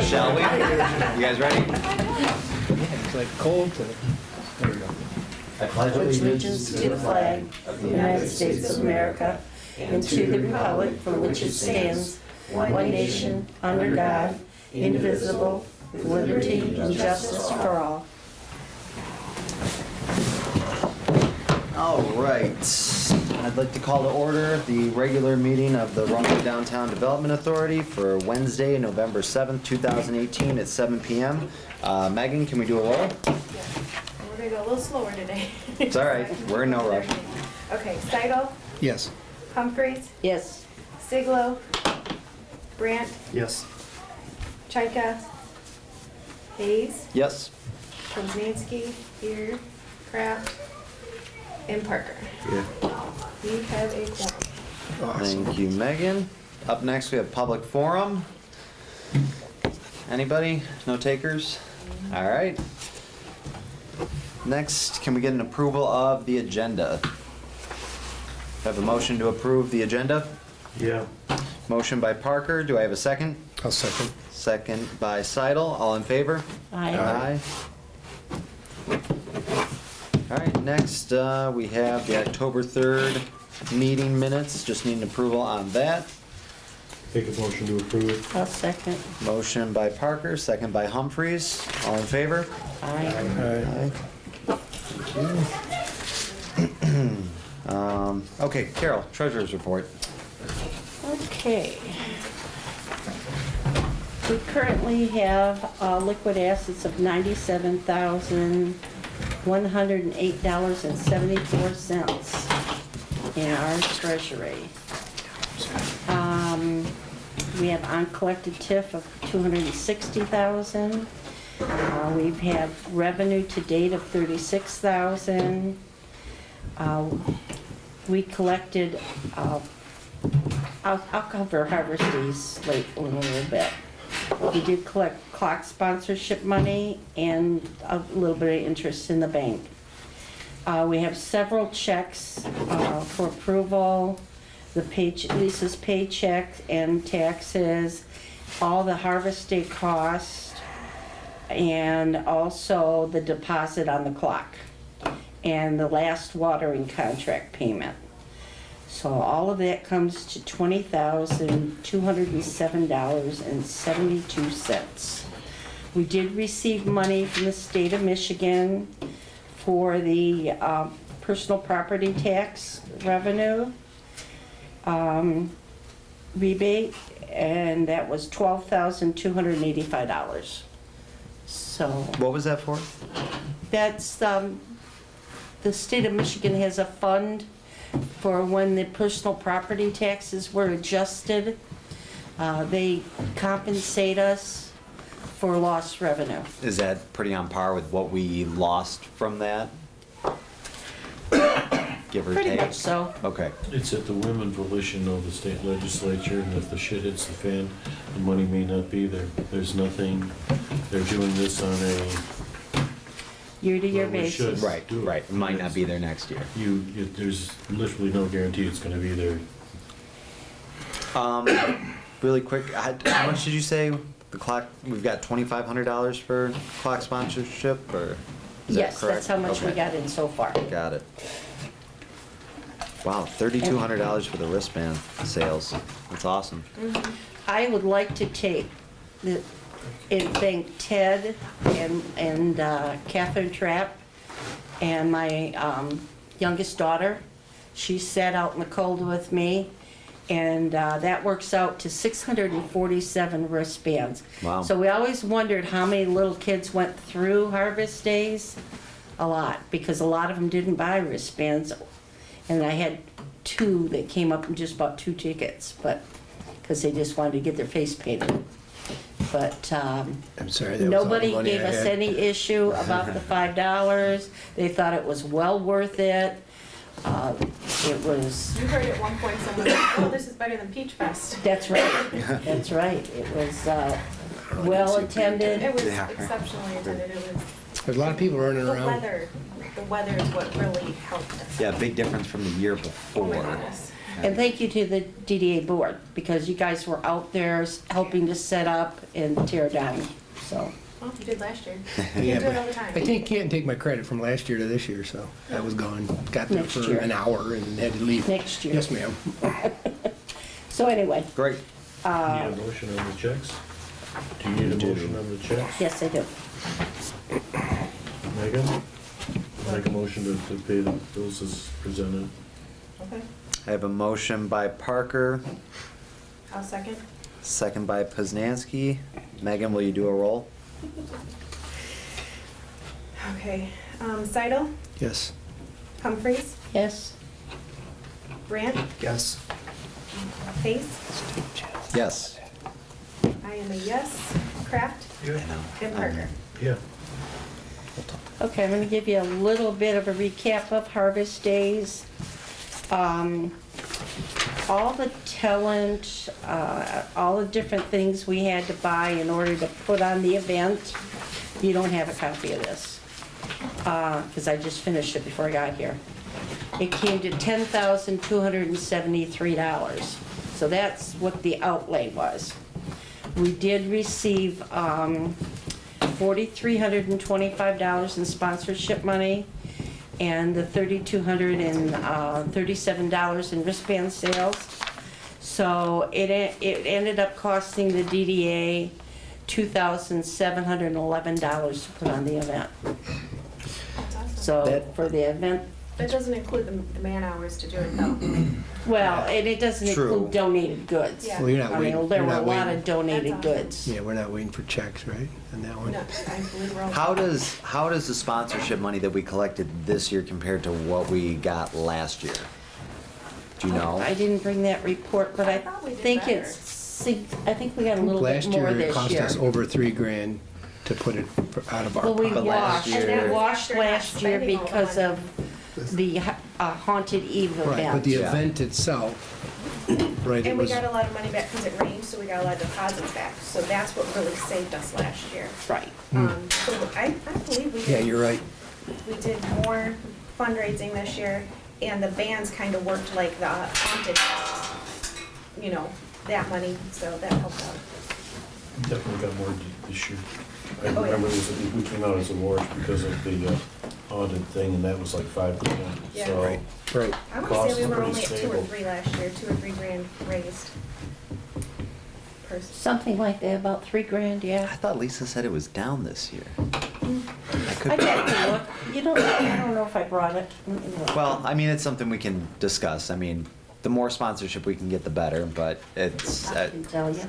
Shall we? You guys ready? It's like cold to, there we go. I pledge allegiance to the flag of the United States of America and to the republic for which it stands, one nation, under God, indivisible, with liberty and justice for all. All right. I'd like to call to order the regular meeting of the Romeo Downtown Development Authority for Wednesday, November 7th, 2018 at 7 p.m. Megan, can we do a roll? Yeah, we're gonna go a little slower today. It's all right. We're in no rush. Okay, Seidel, Yes. Humphreys, Yes. Siglo, Brandt, Yes. Chaika, Hayes, Yes. Koznanski, here, Kraft, and Parker. Yeah. We have a quorum. Awesome. Thank you, Megan. Up next, we have public forum. Anybody? No takers? All right. Next, can we get an approval of the agenda? Have a motion to approve the agenda? Yeah. Motion by Parker. Do I have a second? I'll second. Second by Seidel. All in favor? Aye. Aye. All right, next, we have the October 3rd meeting minutes. Just need an approval on that. Make a motion to approve it. I'll second. Motion by Parker, second by Humphreys. All in favor? Aye. Okay, Carol, treasurer's report. Okay. We currently have liquid assets of $97,108.74 in our treasury. We have uncollected TIF of $260,000. We've had revenue to date of $36,000. We collected, I'll cover Harvest Days late in a little bit. We did collect clock sponsorship money and a little bit of interest in the bank. We have several checks for approval, Lisa's paycheck and taxes, all the Harvest Day cost, and also the deposit on the clock, and the last watering contract payment. So all of that comes to $20,207.72. We did receive money from the state of Michigan for the personal property tax revenue rebate, and that was $12,285. So What was that for? that's, the state of Michigan has a fund for when the personal property taxes were adjusted. They compensate us for lost revenue. Is that pretty on par with what we lost from that? Give or take? Pretty much so. Okay. It's at the whim and volition of the state legislature, and if the shit hits the fan, the money may not be there. There's nothing, they're doing this on a, Year-to-year Well, we should. basis. Right, right. Might not be there next year. there's literally no guarantee it's gonna be there. Really quick, how much did you say the clock, we've got $2,500 for clock sponsorship, or is that Yes, correct? that's how much we Okay. got in so far. Got it. Wow, $3,200 for the wristband sales. That's awesome. I would like to take and thank Ted and Catherine Trapp and my youngest daughter. She sat out in the cold with me, and that works out to 647 wristbands. Wow. So we always wondered how many little kids went through Harvest Days. A lot, because a lot of them didn't buy wristbands. And I had two that came up and just bought 2 tickets, but because they just wanted to get their face painted. But I'm sorry, that was all the nobody money gave I us had. any issue about the $5. They thought it was well worth it. It was, You heard at one point someone said, oh, this is better than Peach Fest. that's right, that's right. It was well attended. It was Yeah. exceptionally attended. It was, There's a lot of people running the around. weather is what really helped us. Yeah, big difference from the year Oh before. my goodness. Yeah. And thank you to the DDA board, because you guys were out there helping to set up and tear down, so. Well, you did last year. Yeah, You do it but all the time. I can't take my credit from last year to this year, so I was gone. Got there Next for year. an hour and had to leave. Next year. Yes, ma'am. So anyway, Great. Need a motion on the checks? Do you need a motion on the checks? yes, I do. Megan? Make a motion to pay the bills as presented. Okay, I have a motion by Parker, I'll second. second by Poznanski. Megan, will you do a roll? Okay, Seidel, Yes. Humphreys, Yes? Brandt, Yes. Pace, Yes. I am a yes, Kraft, I know. and Parker. Yeah. Okay, I'm gonna give you a little bit of a recap of Harvest Days. All the talent, all the different things we had to buy in order to put on the event. You don't have a copy of this, because I just finished it before I got here. It came to $10,273, so that's what the outlay was. We did receive $4,325 in sponsorship money, and the $3,237 in wristband sales. So it ended up costing the DDA $2,711 to put on the event. That's awesome. So for the event, That doesn't include the man hours to do it though. well, and it doesn't True. include donated goods. Yeah. Well, you're not I waiting. mean, there you're were a not lot waiting. of donated That's awesome. goods. Yeah, we're not waiting for checks, right, on that one? No, I believe we're all. How does the sponsorship money that we collected this year compare to what we got last year? Do you know? I didn't bring that report, but I I thought we did think better. I think we got a little bit Last more year, it this cost year. us over $3,000 to put it out of our Well, we pocket. But last washed, year- And that we was washed after not last year spending all the because money. of the Haunted Eve Right, but event. the Yeah. event itself, right, it And we was, got a lot of money back because it rained, so we got a lot of deposits back. So that's what really saved us last year. Right. So I believe we yeah, did, you're right. we did more fundraising this year, and the bands kind of worked like the haunted, that money, so that helped out. Definitely got more this year. I Oh, yeah. remember we came out as awards because of the haunted thing, and that was like $5,000. Yeah. So Right, right. I would Costs say we are were pretty only at 2 or stable. 3 last year, 2 or 3 grand raised. Something like that, about $3,000, I yeah. thought Lisa said it was down this year. I could I'd be. have to look. I don't know if I brought it. Let me look. Well, I mean, it's something we can discuss. I mean, the more sponsorship we can get, the better, but it's, I can tell you.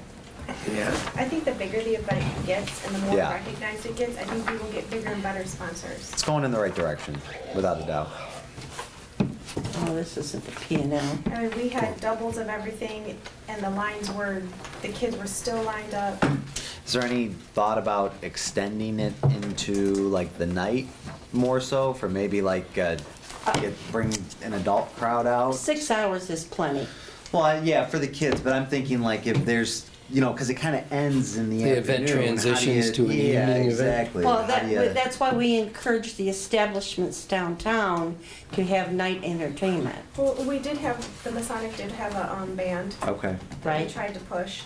Yeah. I think the bigger the event gets and the more Yeah. recognized it gets, I think we will get bigger and better sponsors. it's going in the right direction, without a doubt. Oh, this isn't the P and L. I mean, we had doubles of everything and the kids were still lined up. Is there any thought about extending it into like the night more so for maybe like, bring an adult crowd out? 6 hours is plenty. Well, yeah, for the kids, but I'm thinking like if there's, because it kind of ends in the The afternoon. event how do transitions to an evening event. Exactly. Well, How do you- that's why we encourage the establishments downtown to have night entertainment. Well, the Masonic did have a band Okay. that we Right. tried to push.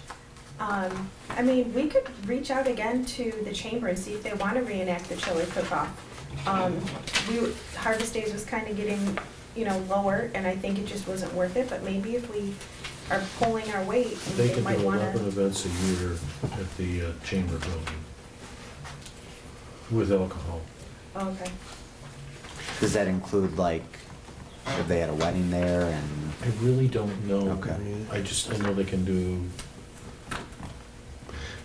I mean, we could reach out again to the chamber and see if they want to reenact the chili cook-off. Harvest Days was kind of getting, lower, and I think it just wasn't worth it, but maybe if we are pulling our weight, they they can might do want 11 to. events a year at the Chamber building with alcohol. Okay. Does that include like if they had a wedding there and? I really don't know. Okay. I know they can do,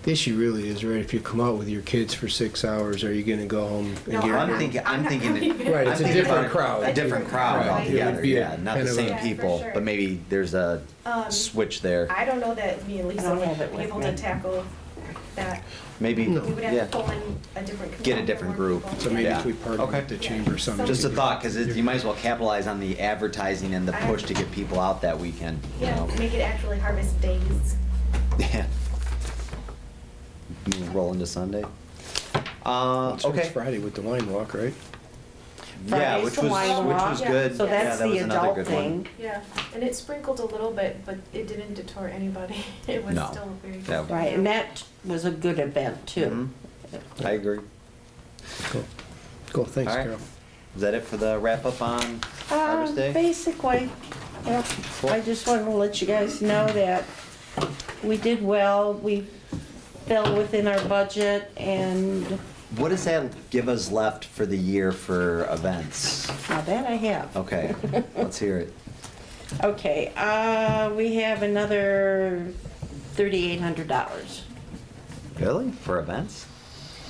The issue really is, right, if you come out with your kids for 6 hours, are you gonna go home and No, get? I'm not- thinking. I'm not thinking. coming. Right, it's I'm a thinking different about crowd. A different crowd Right. altogether. It would be a Yeah, not kind the of same a- Yeah, for people, sure. but maybe there's a switch there. I don't know that me and Lisa I don't would have it be with able me. to tackle that. Maybe. No. We would have Yeah. to pull in a different. Get a committee different for more group. people. So maybe Yeah. if we partner Okay. with the chamber someday. Just a thought, because you might as well capitalize on the advertising and the push to get people out that weekend. You Yeah, know? make it actually Harvest Days. Yeah. Roll into Sunday. It starts Okay. Friday with the wine walk, right? Yeah, Friday's which the was, wine which walk, was Yeah. good. so Yeah, that's that was the another adult good one. thing. Yeah, and it sprinkled a little bit, but it didn't deter anybody. It was No. still very Yeah. good. Right, and that was a good event too. I agree. Cool. Cool, thanks, All right. Carol. Is that it for the wrap up on Harvest Day? Basically, yeah. Cool. I just wanted to let you guys know that we did well. We fell within our budget and What does that give us left for the year for events? now that I have. Okay, let's hear it. Okay, we have another $3,800 Really? For events?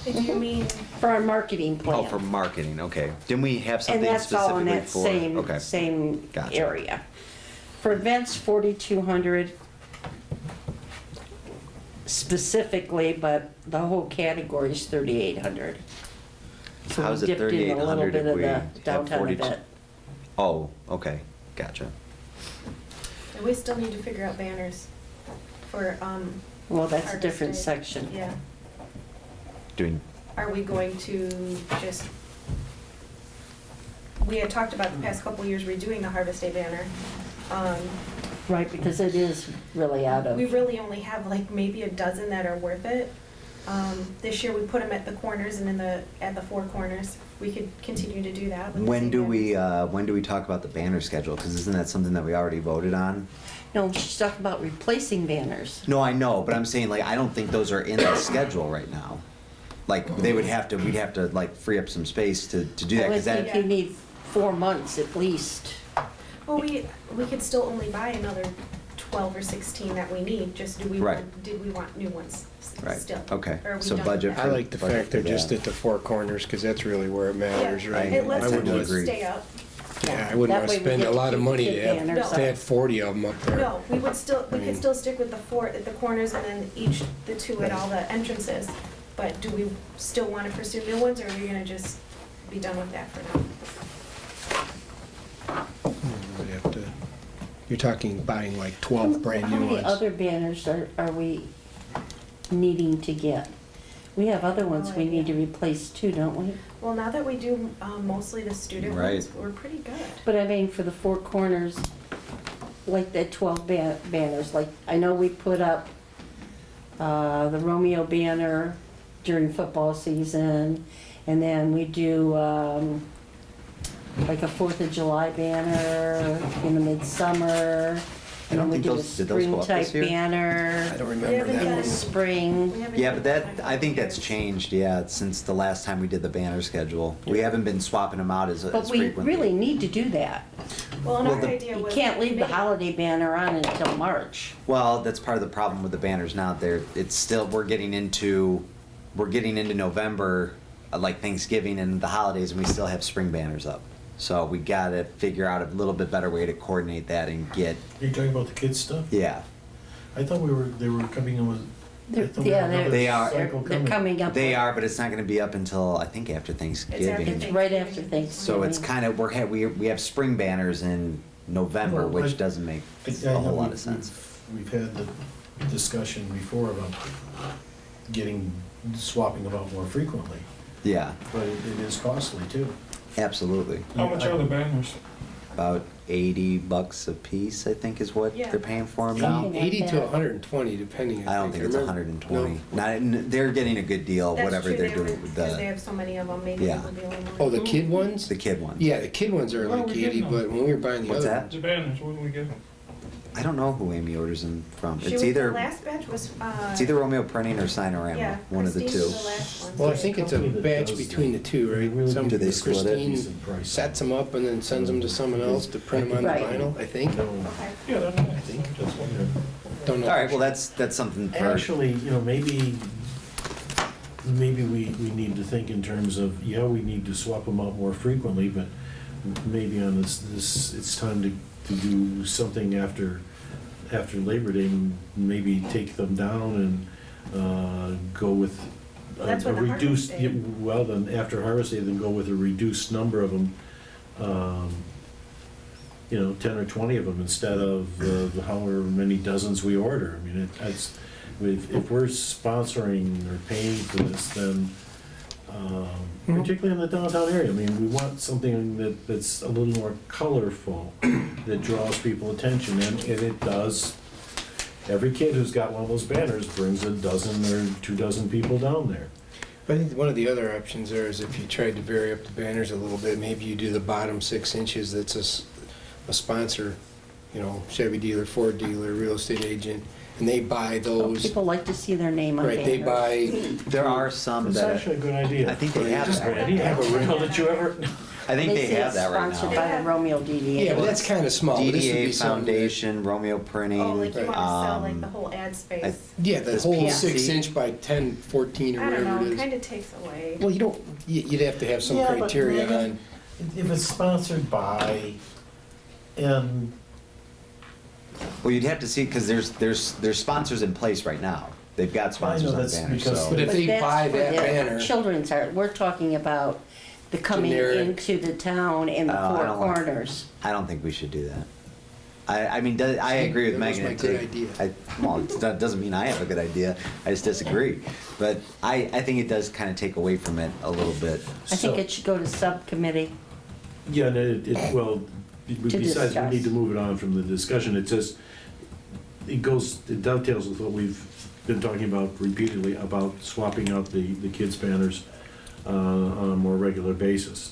Did you mean, for our marketing plan. Oh, for marketing, okay. Didn't we have And something that's all in specifically that for? Okay. same Gotcha. area. For events, 4,200 specifically, but the whole category is 3,800. So How's we it dipped in a little 3,800 bit if of we the have downtown 42? event. Oh, okay, gotcha. and we still need to figure out banners for, Well, that's a Harvest different Day. section. yeah. Doing, Are we going to just, we had talked about the past couple years redoing the Harvest Day banner. Right, because it is really out of. We really only have like maybe a dozen that are worth it. This year we put them at the corners and at the four corners. We could continue to do that. with the when same do we, banners. when do we talk about the banner schedule? Because isn't that something that we already voted on? No, she's talking about replacing banners. No, I know, but I'm saying like, I don't think those are in the schedule right now. Like, they would have to, we'd have to like free up some space to do that, I would because think that, you need 4 months at least. Well, we could still only buy another 12 or 16 that we need, just did we want new ones Right, still? okay. Or are we So done with budget that? I like the Budget fact they're for just that. at the four corners, because that's really where it matters, Yeah, right? it lets I the wouldn't kids agree. stay up. Yeah, I wouldn't That want to way we spend get a to lot of keep money kid to have, banners to up. have 40 of them up there. No, we could mean- still stick with the four at the corners and then the two at all the entrances. But do we still want to pursue new ones, or are we gonna just be done with that for now? We'd have to, you're talking buying like 12 brand How new many ones. other banners are we needing to get? We have other ones No we need to idea. replace too, don't we? Well, now that we do mostly the student Right. ones, we're pretty good. But I mean, for the four corners, like the 12 banners, like, I know we put up the Romeo banner during football season, and then we do like a 4th of July banner in the midsummer, I and don't then we think do a those- did those go spring up type this year? banner I don't We remember haven't that in done- the one. spring. We haven't yeah, done but that, in a I couple think that's years. changed, yeah, since the last time we did the banner schedule. We haven't been swapping them out as But we frequently. really need to do that. Well, and Well, our the- idea You was. can't leave the maybe- holiday banner on until March. Well, that's part of the problem with the banners now. It's still, we're getting into November, like Thanksgiving and the holidays, and we still have spring banners up. So we gotta figure out a little bit better way to coordinate that and get, Are you talking about the kids' stuff? yeah. I thought they were coming in with. I thought we Yeah, had another They are. cycle They're coming up. They with- are, but it's not gonna be up until, I think, after Thanksgiving. It's right after Thanksgiving. So it's kind of, we have spring banners in November, Well, which I- doesn't make I a know whole lot we've- of sense. We've had the discussion before about swapping them out more frequently, Yeah, but it is costly too. absolutely. How much are the banners? About $80 a piece, I think, is what Yeah. they're paying for them now. Something like 80 to that. 120, depending. I don't think it's remember. 120. No. Not, they're getting a good deal, That's whatever true, they're they doing would- with Because they the, have so many of them, maybe Yeah. it would be a little more. Oh, the kid ones? the kid ones. Yeah, the kid ones are Where like are we 80, getting them? but when we were buying the What's other that? ones. The banners, where do we get them? I don't know who Amy orders them from. She It's was, the either, last batch was, it's either Romeo Printing or Sinorama, yeah, one of the Christine two. was the last one. Well, I think it's a Company that batch does between the two, they right? really Some Do they split it? Christine Decent price. sets them up and then sends them to someone else to print them on the Right. vinyl, I think. No. Okay. Yeah, they're nice. I think. I'm just wondering. Don't know. All right, well, that's something for, Actually, maybe we need to think in terms of, yeah, we need to swap them out more frequently, but maybe on this, it's time to do something after Labor Day, and maybe take them down and go with Well, that's a when the Harvest reduced, Day- well, then after Harvest Day, then go with a reduced number of them, 10 or 20 of them instead of the however many dozens we order. I mean, if we're sponsoring or paying for this, then particularly in the downtown area. I mean, we want something that's a little more colorful, that draws people attention, and it does. Every kid who's got one of those banners brings a dozen or 2 dozen people down there. I think one of the other options there is if you tried to vary up the banners a little bit, maybe you do the bottom 6 inches that's a sponsor, you know, Chevy dealer, Ford dealer, real estate agent, and they buy those. People like to see their name on Right, banners. they buy, There are some It's that, actually a good idea. I think they have Just that. Randy, have a ring that you ever? I think they say have it's that right Sponsored now. by the Romeo DDA. yeah, but that's kind of small. This would be DDA something that- Foundation, Romeo Printing. Oh, like you wanna sell like um, the whole ad I- space. Yeah, the This whole PC. 6 inch by 10, 14 or I don't whatever know, it it is. kinda takes away. Well, you don't, you'd have to have some Yeah, but criteria maybe- on, If it's sponsored by, and Well, you'd have to see, because there's sponsors in place right now. They've got sponsors on that's banners, because- so. but if But they that's buy for that the banner, Children's art, we're talking about the coming Generic. into the town in the Oh, I four don't want- corners. I don't think we should do that. I mean, I agree with That was Megan. my It good take- idea. Well, that doesn't mean I have a good idea, I just disagree. But I think it does kind of take away from it a little bit. I think it should go to subcommittee. Yeah, and well, besides, we discuss. need to move it on from the discussion, it says, it dovetails with what we've been talking about repeatedly, about swapping out the kids' banners on a more regular basis.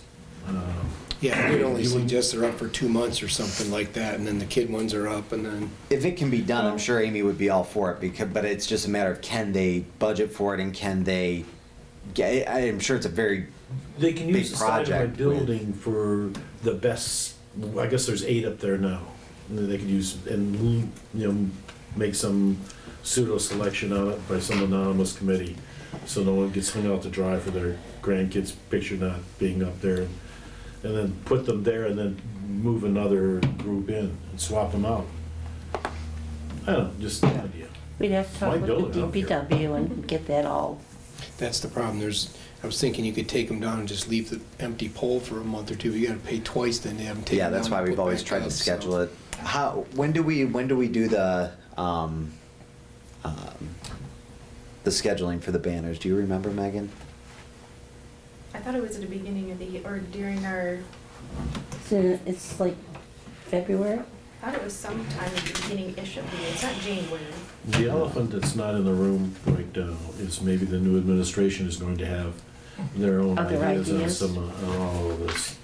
yeah, we'd only You wouldn't- suggest they're up for 2 months or something like that, and then the kid ones are up, and then, If it can be done, I'm sure Amy would be all for it, but it's just a matter of can they budget for it and can they get, I'm sure it's a very, They can Big use the side of my project with- building for the best, I guess there's 8 up there now. And then they could use, and, you know, make some pseudo selection on it by some anonymous committee, so no one gets hung out to dry for their grandkids' picture not being up there. And then put them there and then move another group in and swap them out. I don't know, just an idea. We'd have to My talk with building, I the don't care. DPW and get that all. that's the problem. I was thinking you could take them down and just leave the empty pole for a month or two. You gotta pay twice then to have them taken yeah, down. that's why and we've put always back tried to up, so. schedule it. When do we do the scheduling for the banners? Do you remember, Megan? I thought it was at the beginning of the, or during our, It's like February? I thought it was sometime at the beginning-ish of the year, it's not January. The elephant that's not in the room right now is maybe the new administration is going to have their own Other ideas on ideas. some, on all of this.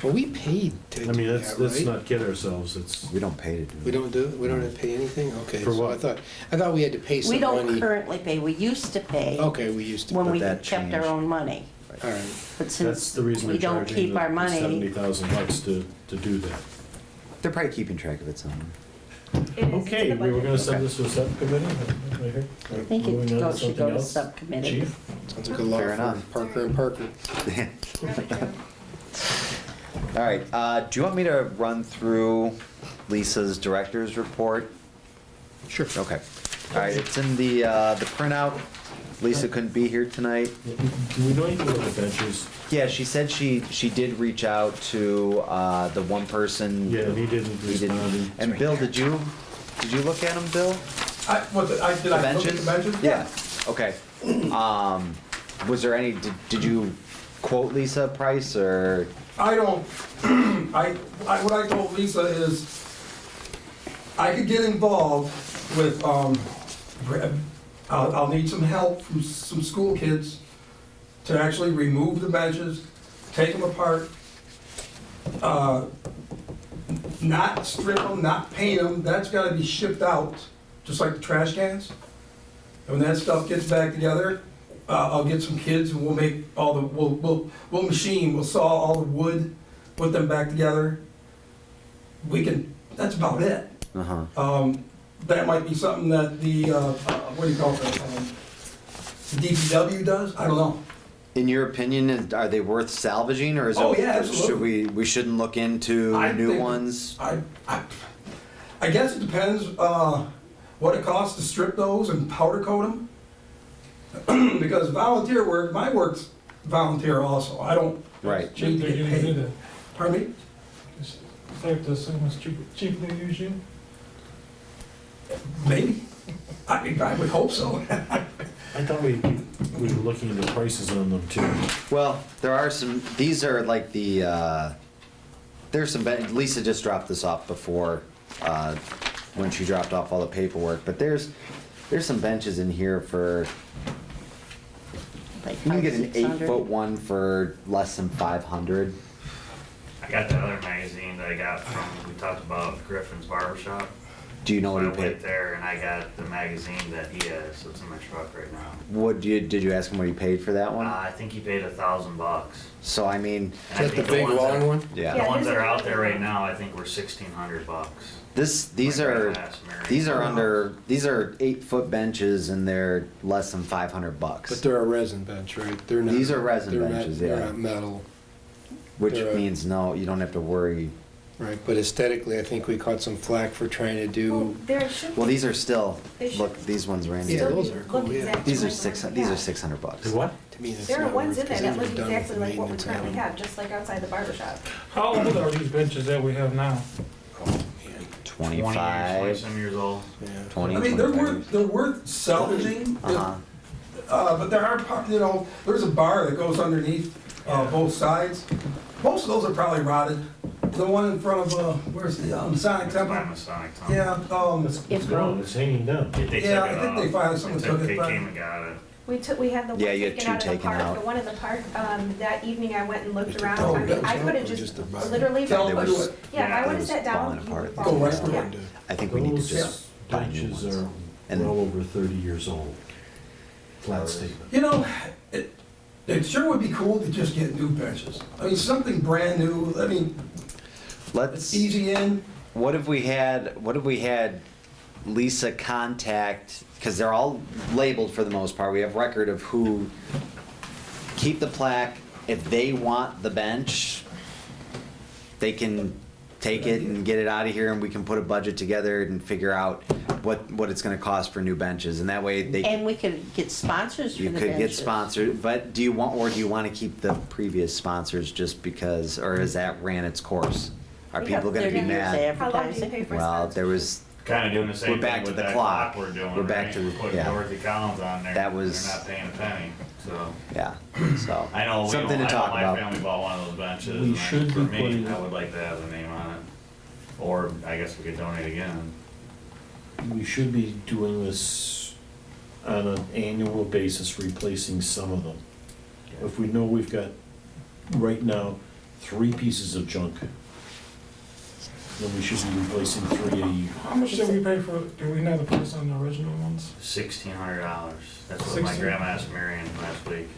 Well, we paid to I mean, do let's that, right? not kid ourselves, it's, We don't pay to do it. We don't do it? We don't have to pay anything? Okay. For so what? I thought we had to pay some We money. don't currently pay, we used to pay Okay, we used to. when But we that kept our changed. own money. All right. But that's since the reason we they're don't charging keep our the money, $70,000 to do that. They're probably keeping track of it somewhere. It is, it's in Okay, the we were budget. gonna send this to a subcommittee, right here? I think Moving on it to should something go to else? subcommittee. Chief? Sounds like a law Fair firm. enough. Parker and Parker. All right, do you want me to run through Lisa's director's report? Sure. Okay. All right, it's in the printout. Lisa couldn't be here tonight. Do we know anything about the benches? Yeah, she said she did reach out to the one person. Yeah, he didn't He didn't. respond. And Bill, did you look at them, Bill? Did I look at the benches? Yeah, okay. Was there any, did you quote Lisa a price, or? I don't, what I told Lisa is, I could get involved with, I'll need some help from some school kids to actually remove the benches, take them apart, not strip them, not paint them, that's gotta be shipped out, just like the trash cans. And when that stuff gets back together, I'll get some kids and we'll make all the, we'll machine, we'll saw all the wood, put them back together. We can, that's about it. Uh-huh. That might be something that the, what do you call it? The DPW does, I don't know. In your opinion, are they worth salvaging, or is it? Oh, yeah, Should we shouldn't look into I new think- ones? I guess it depends, what it costs to strip those and powder coat them. Because volunteer work, my work's volunteer also, I don't Right. need to They're get gonna do paid. that. Pardon me? It's safe to assume it's cheap to use you. Maybe. I mean, I would hope so. I thought we we were looking at the prices on them too. Well, there are some, these are like the, there's some, Lisa just dropped this off before, when she dropped off all the paperwork, but there's some benches in here for, Like you can get an 600. 8-foot one for less than 500. I got the other magazine that I got from, we talked about Griffin's Barbershop. Do you know So what I he paid? went there and I got the magazine that he has, so it's in my truck right now. Did you ask him what he paid for that one? I think he paid $1,000. So I mean, Is that the big long one? yeah. The Yeah, ones that there's are a- out there right now, I think were $1,600. These My are, grandma asked Mary. these are 8-foot benches and they're less than $500. But they're a resin bench, right? They're not. These are resin they're not- benches, They're yeah. not metal, Which they're- means no, you don't have to worry. right? But aesthetically, I think we caught some flack for trying to Well, do, there should Well, be- these are still, They should look, these ones, Randy. Yeah, still those be- are cool, look yeah. exactly These are like the ones we these are have. $600. The what? to me, that's There are not ones worth, in there 'cause that these look were done exactly with like what we maintenance currently on them. have, just like outside the barber shop. How old are these benches that we have now? Oh, man, 25, 20 years old. yeah. 20, I mean, 25. they're worth salvaging, Uh-huh. but there are, there's a bar that goes underneath, both sides. Most of those are probably rotted. The one in front of, where's the, Sonic Temple? By Masonic Temple. Yeah, It's gone, it's hanging down. They took Yeah, it I think off. they finally- someone took it, They but- came and got it. We had the one Yeah, you had taken two out of the taken park, out. the one in the park, that evening I went and They looked took around, the whole I mean, bench I out could or have just the just rug? literally, Tell They them were to do it. yeah, I It would have was sat down. falling you apart. would fall Go right asleep. through Yeah. it. I think we need to Those just buy new benches ones. are And- well over 30 years old. Flat statement. You know, it sure would be cool to just get new benches. I mean, something brand new, I mean, Let's, easy in. what if we had Lisa contact, because they're all labeled for the most part, we have record of who, keep the plaque, if they want the bench, they can take it and get it out of here and we can put a budget together and figure out what it's gonna cost for new benches, and that way they, And we could get sponsors for you the could get benches. sponsored, but do you wanna keep the previous sponsors just because, or has that ran its course? Are We have people gonna be 30 years mad? How long do you advertising. pay for Well, sponsors? there was, Kind of doing the same We're back thing to with the that clock. we're doing. We're back right? to the- Putting yeah. Dorothy Collins on there. That was- They're not paying a penny, so. yeah, so. I know, Something to I know talk my about. family bought one of those benches. We and should for be me, putting- I would like to have the name on it. Or I guess we could donate again. We should be doing this on an annual basis, replacing some of them. If we know we've got, right now, 3 pieces of junk, then we should be replacing 3 a year. How much did we pay for, do we know the price on the original ones? $1,600. That's what my 16? grandma asked Marion last week.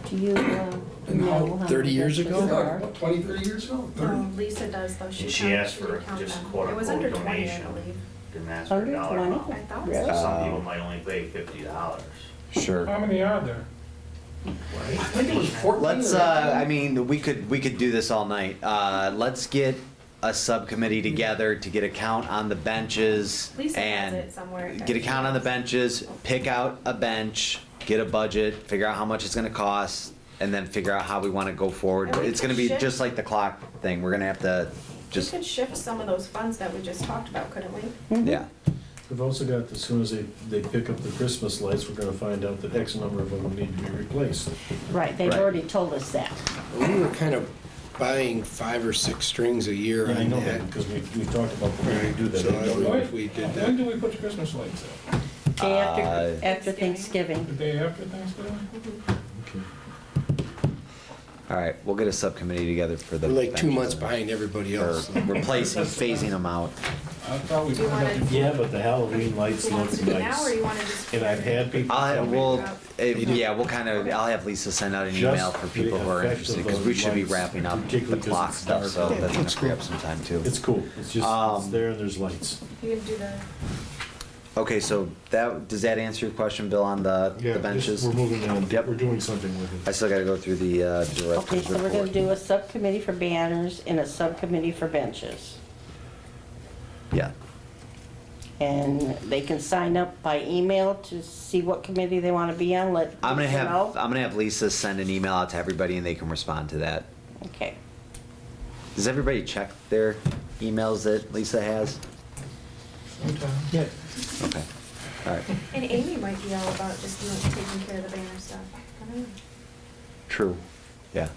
Do you, And how, know how 30 many years benches ago? there are? What, 20, 30 years ago? 30? No, Lisa does though, she And she counted- asked for did count just them. quote It was unquote under 20, I donation. believe. Didn't ask for a Under dollar 20? amount. I thought Really? so. Some people might only pay $50. Sure. How many are there? I think it was 14 Let's, or I mean, we could do this all night. Let's get a subcommittee together to get a count on the benches Lisa has and it somewhere. get a count on the benches, pick out a bench, get a budget, figure out how much it's gonna cost, and then figure out how we wanna go forward. And we It's can gonna be shift- just like the clock thing. We're gonna have to We just, could shift some of those funds that we just talked about, couldn't we? yeah. We've also got, as soon as they pick up the Christmas lights, we're gonna find out that X number of them will need to be replaced. Right, they've Right. already told us that. We were kind of buying 5 or 6 strings a year And I on know that. that, because we talked about the way we Right, do that. so I don't know if we did When that. do we put the Christmas lights up? Day after, Uh, after Thanksgiving. The day after Thanksgiving? Okay. All right, we'll get a subcommittee together for the. We're like 2 benches months and- behind everybody Or else. replacing, phasing them out. I thought we Do you put wanna- up. Yeah, but the Halloween lights Do you want look to do it now, or nice. you wanna just? And I've had people I'll, tell me. we'll, yeah, we'll kind of, I'll have Lisa send out an email Just for people who are the effect interested, of because we those should be lights, wrapping up the particularly 'cause clock it's stuff, dark. so Yeah, that's gonna it's free cool. up some time too. It's cool, it's just, it's Um, there and there's lights. You can do the, Okay, so does that answer your question, Bill, on the Yeah, benches? we're moving on, Yep. we're doing something with I it. still gotta go through the Okay, director's so we're gonna report. do a subcommittee for banners and a subcommittee for benches. Yeah, And they can sign up by email to see what committee they wanna be on, let I'm Lisa know. gonna have Lisa send an email out to everybody and they can respond to that. Okay. Does everybody check their emails that Lisa has? Sometime. Yeah. Okay. All right, And Amy might be all about just taking care of the banner stuff. I don't know. true, yeah.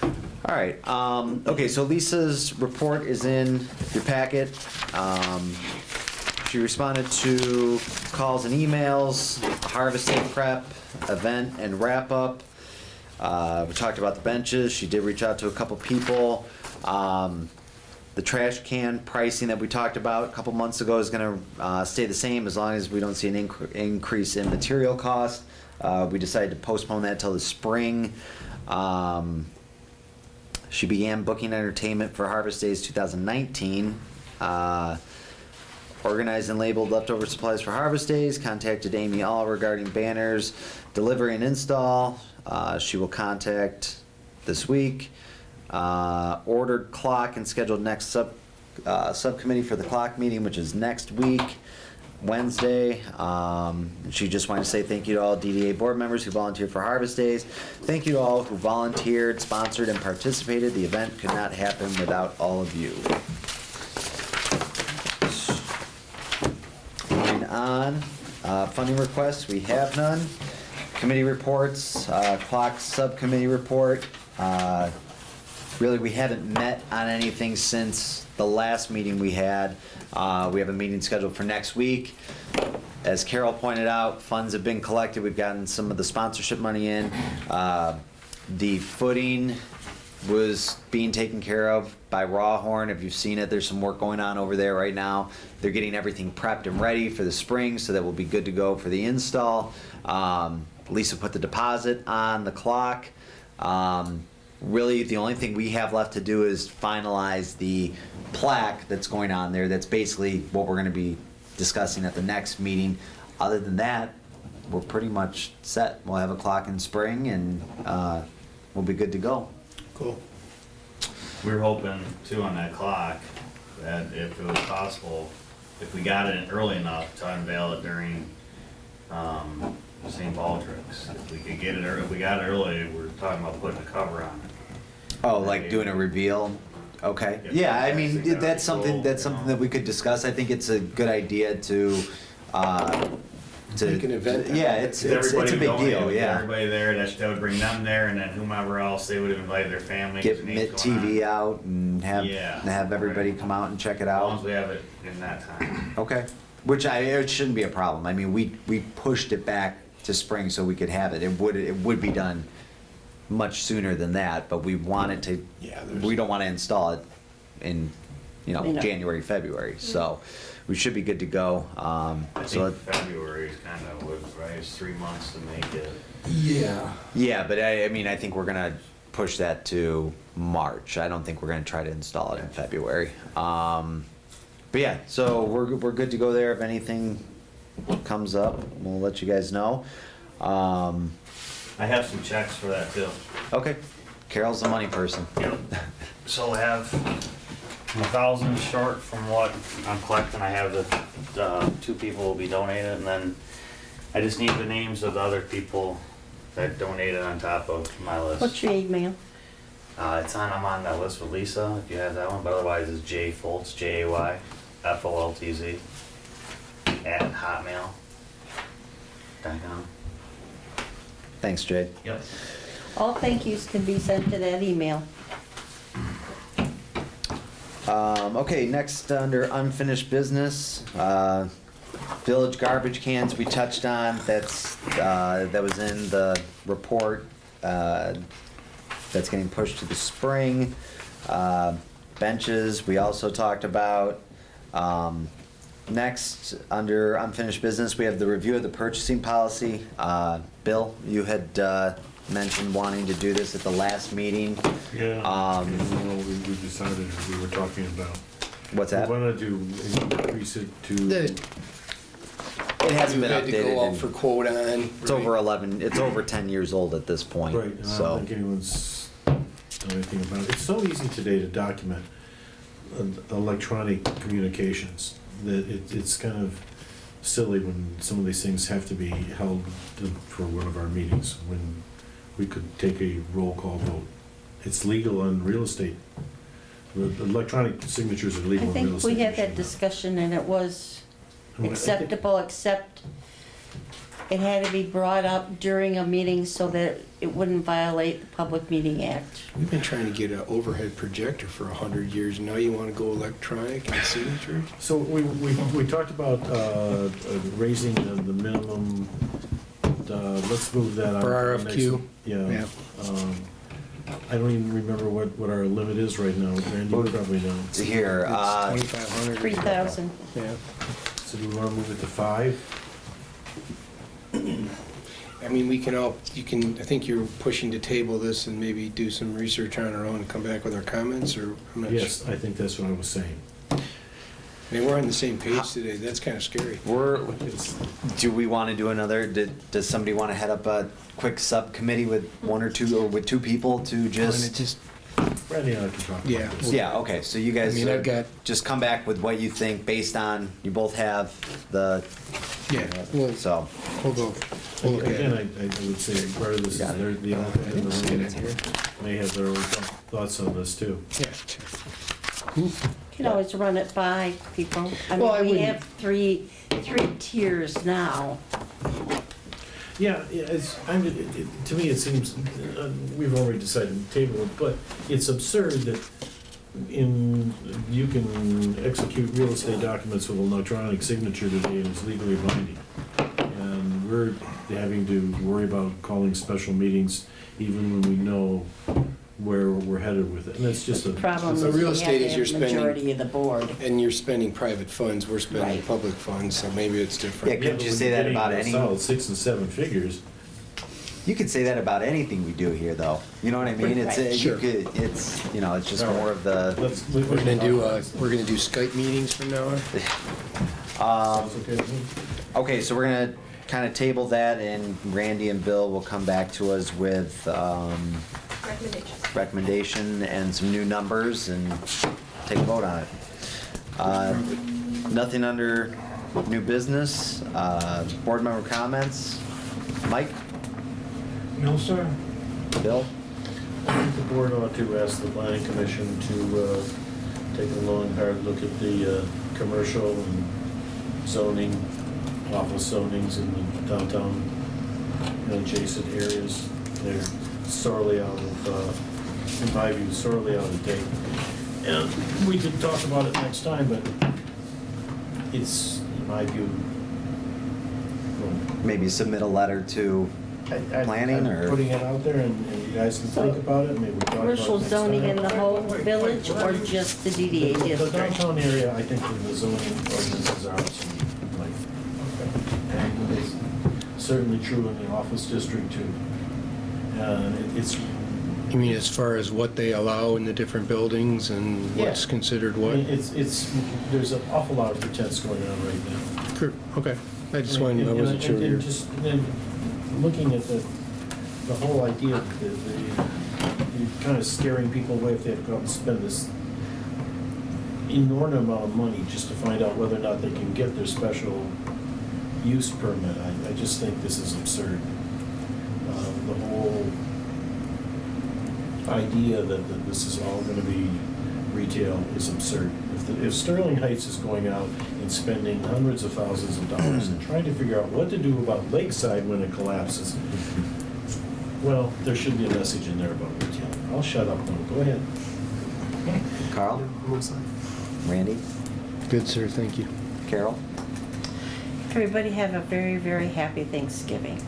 All right, okay, so Lisa's report is in your packet. She responded to calls and emails, harvest day prep, event and wrap up. We talked about the benches. She did reach out to a couple people. The trash can pricing that we talked about a couple months ago is gonna stay the same as long as we don't see an increase in material cost. We decided to postpone that till the spring. She began booking entertainment for Harvest Days 2019. Organized and labeled leftover supplies for Harvest Days. Contacted Amy All regarding banners, delivery and install. She will contact this week. Ordered clock and scheduled next subcommittee for the clock meeting, which is next week, Wednesday. She just wanted to say thank you to all DDA board members who volunteered for Harvest Days. Thank you to all who volunteered, sponsored, and participated. The event could not happen without all of you. Moving on, funding requests, we have none. Committee reports, clock subcommittee report. Really, we haven't met on anything since the last meeting we had. We have a meeting scheduled for next week. As Carol pointed out, funds have been collected. We've gotten some of the sponsorship money in. The footing was being taken care of by Rawhorn. If you've seen it, there's some work going on over there right now. They're getting everything prepped and ready for the spring, so that we'll be good to go for the install. Lisa put the deposit on the clock. Really, the only thing we have left to do is finalize the plaque that's going on there. That's basically what we're going to be discussing at the next meeting. Other than that, we're pretty much set. We'll have a clock in spring, and we'll be good to go. Cool. We were hoping too on that clock that if it was possible, if we got it in early enough to unveil it during St. Paul trips. If we could get it, if we got it early, we're talking about putting a cover on it. Oh, like doing a reveal? Okay. Yeah, Yeah, I mean, that'd be that's something, cool, that's you know. something that we could discuss. I think it's a good idea to, Make an event. yeah, it's a Everybody big would donate, deal, we'd get yeah. Everybody there, that would bring them there, and then whomever else, they would have invited their family. 'cause Get the name's going TV on. out and Yeah. have everybody come out and check it As long as out. we have it in that time. Okay. Which it shouldn't be a problem. I mean, we pushed it back to spring so we could have it. It would be done much sooner than that, but we wanted to, Yeah, we don't want to install it in, You know. January, February. So we should be good to go. I So think February is kind of, right, it's 3 months to make it. Yeah. yeah, but I mean, I think we're gonna push that to March. I don't think we're gonna try to install it in February. But yeah, so we're good to go there. If anything comes up, we'll let you guys know. I have some checks for that too. Okay, Carol's the money person. Yep. So I have 1,000 short from what I'm collecting. I have the 2 people will be donated, and then I just need the names of the other people that donated on top of my list. What's your email? I'm on that list with Lisa, if you have that one, but otherwise it's Jay Foltz, JayFoltz, @hotmail.com. Thanks, Jade. Yep. All thank yous can be sent to that email. Okay, next under unfinished business, village garbage cans we touched on. That was in the report. That's getting pushed to the spring. Benches we also talked about. Next, under unfinished business, we have the review of the purchasing policy. Bill, you had mentioned wanting to do this at the last meeting. Yeah, Um, we decided, we were talking about. What's that? We wanna do, increase it to. It hasn't been You had to go out updated. for quote on. It's over 11, it's over 10 years old at this point, Right, and I so. don't think anyone's done anything about it. It's so easy today to document electronic communications that it's kind of silly when some of these things have to be held for one of our meetings, when we could take a roll call vote. It's legal on real estate. Electronic signatures are I legal on real think estate. we had that issues. discussion and it was acceptable, except it had to be brought up during a meeting so that it wouldn't violate the Public Meeting Act. We've been trying to get an overhead projector for 100 years, now you want to go electronic and signature? So we talked about raising the minimum, let's move that on. For to the next- RFQ? Yeah. Yeah. I don't even remember what our limit is right now. Randy, you probably know. Here, It's 2,500. 3,000. Yeah. So do we want to move it to 5? I mean, we can all, you can, I think you're pushing to table this and maybe do some research on our own and come back with our comments, or I'm not sure. Yes, I think that's what I was saying. I mean, we're on the same page today, that's kind of scary. do we want to do another, does somebody want to head up a quick subcommittee with one or two, or with two people to just? Randy and I can talk about Yeah. this. Yeah, okay, so you guys I mean, I've got- just come back with what you think based on, you both have the, Yeah, we'll so. go, we'll look at Again, it. I would say part of this is Got it. they're the elephant in Let's the get room. in here. May have their own thoughts on this too. Yeah. You can always run it by people. I Well, I mean, we wouldn't- have three tiers now. Yeah, to me, it seems, we've already decided to table it, but it's absurd that you can execute real estate documents with an electronic signature today and it's legally binding. And we're having to worry about calling special meetings even when we know where we're headed with it. And that's just a. Problem So is real we estate is have you're to have spending- majority of the board. And you're spending private funds, we're spending Right. public funds, so maybe it's different. Yeah, couldn't but you when say you're that getting about a any- solid 6 and 7 figures. You could say that about anything we do here, though. You know what I mean? It's, Right. you Sure. could, it's, you know, it's just All right. more of the, We're We're gonna do Skype meetings from now on? Sounds okay to me. okay, so we're gonna kind of table that, and Randy and Bill will come back to us with, Recommendations. recommendation and some new numbers and take a vote on it. Nothing under new business, board member comments. Mike, No, sir. Bill? I think the board ought to ask the planning commission to take a long, hard look at the commercial and zoning, office zonings in the downtown and adjacent areas. They're sorely out of, in my view, sorely out of date. And we could talk about it next time, but it's, in my view, well, Maybe submit a letter to planning, I'm or? putting it out there and you guys can think about it, maybe we talk about it Commercial next zoning time. in the whole village or just the DDA The district? downtown area, I think the zoning ordinances are obsolete, like, and it's certainly true in the office district too. It's, You mean as far as what they allow in the different buildings and what's Yeah. considered I what? mean, there's an awful lot of pretense going on right now. Sure, okay. I just And- wanted, I and- wasn't sure. and you're- just, then, looking at the whole idea of you're kind of scaring people away if they have to go out and spend this inordinate amount of money just to find out whether or not they can get their special use permit. I just think this is absurd. The whole idea that this is all gonna be retail is absurd. If Sterling Heights is going out and spending hundreds of thousands of dollars and trying to figure out what to do about Lakeside when it collapses, well, there should be a message in there about retail. I'll shut up now, go ahead. Carl? Randy? Good, sir, thank you. Carol? Everybody have a very, very happy Thanksgiving.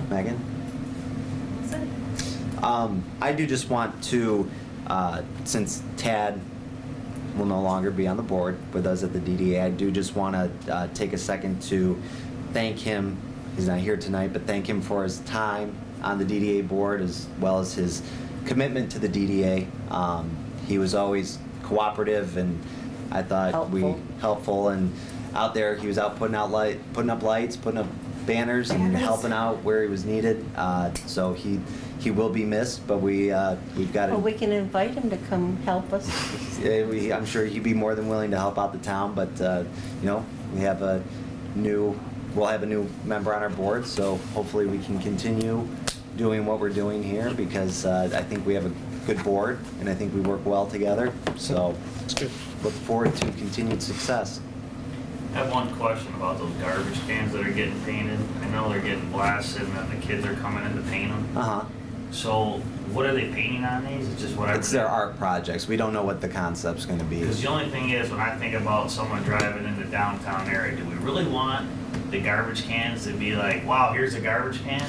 Megan? I do just want to, since Tad will no longer be on the board with us at the DDA, I do just want to take a second to thank him. He's not here tonight, but thank him for his time on the DDA board as well as his commitment to the DDA. He was always cooperative, and I thought helpful, and out there he was out putting up lights, putting up banners and helping out where he was needed. So he will be missed, but we've got Well, to. we can invite him to come help us. I'm sure he'd be more than willing to help out the town, but you know, we'll have a new member on our board, so hopefully we can continue doing what we're doing here, because I think we have a good board and I think we work well together. So That's good. look forward to continued success. I have one question about those garbage cans that are getting painted. I know they're getting blasted and then the kids are coming in to paint them. Uh-huh. So what are they painting on these? It's just whatever. It's their art projects. We don't know what the concept's gonna be. Because the only thing is, when I think about someone driving in the downtown area, do we really want the garbage cans to be like, wow, here's a garbage can?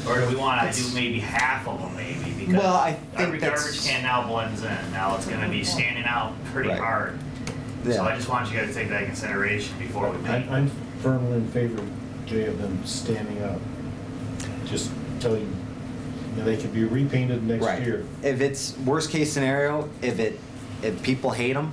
Or do we want to do maybe half of them maybe? Because Well, I think every garbage can now blends in. Now it's gonna be standing out pretty Right. hard. So Yeah. I just want you guys to take that into consideration before we paint. I'm firmly in favor, Jay, of them standing up. Just tell you, they can be repainted next Right. year. If it's worst case scenario, if people hate them,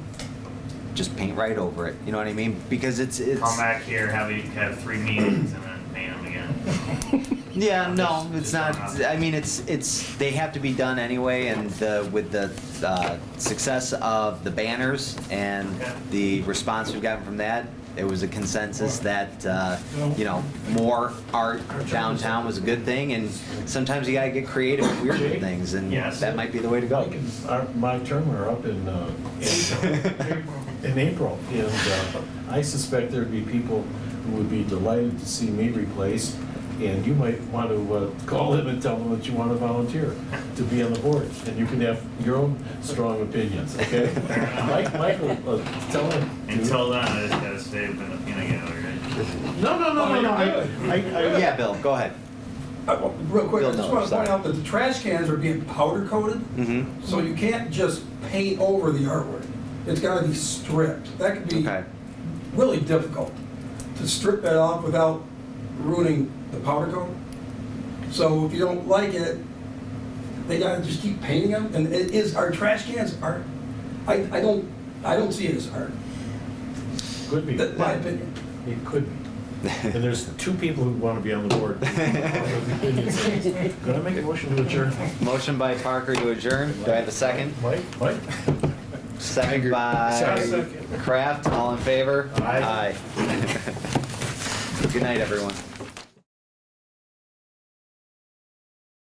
just paint right over it. You know what I mean? Because it's Come back here, have 3 meetings and then paint them again. yeah, no, Just- it's just not. don't I mean, it's they have to be done anyway, and with the success of the banners and Okay. the response we've gotten from that, it was a consensus that you know, more art downtown was a good thing, and sometimes you gotta get creative and weird with things, and Yes. that might be the way to go. My term are up in April, and I suspect there'd be people who would be delighted to see me replaced, and you might want to call them and tell them that you want to volunteer to be on the board, and you can have your own strong opinions, okay? Michael, tell him. Until then, I just gotta stay in the peanut gallery, right? No, Yeah, Bill, go ahead. Real quick, I Bill just Miller, want to sorry. point out that the trash cans are being powder coated, Mm-hmm. so you can't just paint over the artwork. It's gotta be stripped. That could be Okay. really difficult to strip that off without ruining the powder coat. So if you don't like it, they gotta just keep painting them, and it is, our trash cans art. I don't see it as art. Could be. That's my opinion. It could be. And there's 2 people who want to be on the board. Gonna make a motion to adjourn. Motion by Parker to adjourn. Do I have a second? Mike? Second by Second. Kraft. All in favor? Aye. Aye. Good night, everyone.